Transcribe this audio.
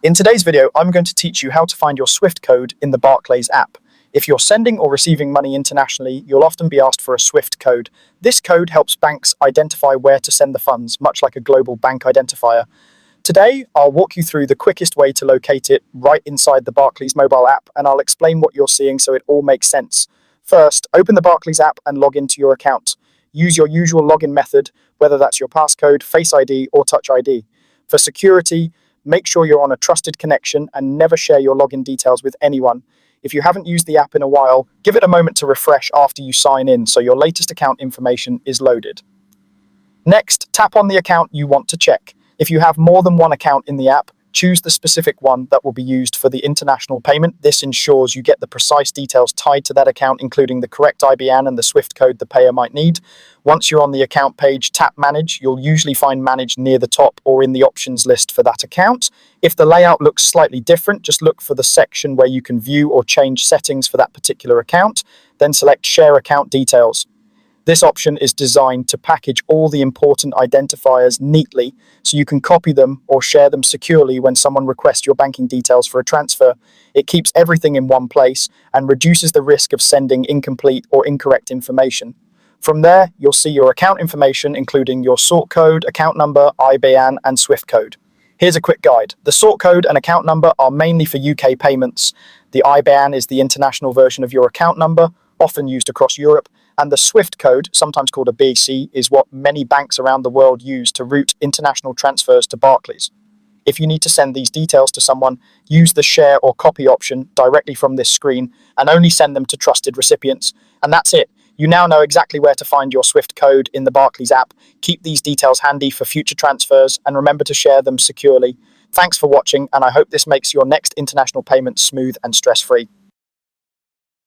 In today's video, I'm going to teach you how to find your SWIFT code in the Barclays app. If you're sending or receiving money internationally, you'll often be asked for a SWIFT code. This code helps banks identify where to send the funds, much like a global bank identifier. Today, I'll walk you through the quickest way to locate it right inside the Barclays mobile app, and I'll explain what you're seeing so it all makes sense. First, open the Barclays app and log into your account. Use your usual login method, whether that's your passcode, Face ID, or Touch ID. For security, make sure you're on a trusted connection and never share your login details with anyone. If you haven't used the app in a while, give it a moment to refresh after you sign in so your latest account information is loaded. Next, tap on the account you want to check. If you have more than one account in the app, choose the specific one that will be used for the international payment. This ensures you get the precise details tied to that account, including the correct IBAN and the SWIFT code the payer might need. Once you're on the account page, tap Manage. You'll usually find Manage near the top or in the options list for that account. If the layout looks slightly different, just look for the section where you can view or change settings for that particular account. Then select Share Account Details. This option is designed to package all the important identifiers neatly so you can copy them or share them securely when someone requests your banking details for a transfer. It keeps everything in one place and reduces the risk of sending incomplete or incorrect information. From there, you'll see your account information, including your sort code, account number, IBAN, and SWIFT code. Here's a quick guide. The sort code and account number are mainly for UK payments. The IBAN is the international version of your account number, often used across Europe, and the SWIFT code, sometimes called a BC, is what many banks around the world use to route international transfers to Barclays. If you need to send these details to someone, use the share or copy option directly from this screen and only send them to trusted recipients. And that's it. You now know exactly where to find your SWIFT code in the Barclays app. Keep these details handy for future transfers and remember to share them securely. Thanks for watching, and I hope this makes your next international payment smooth and stress-free.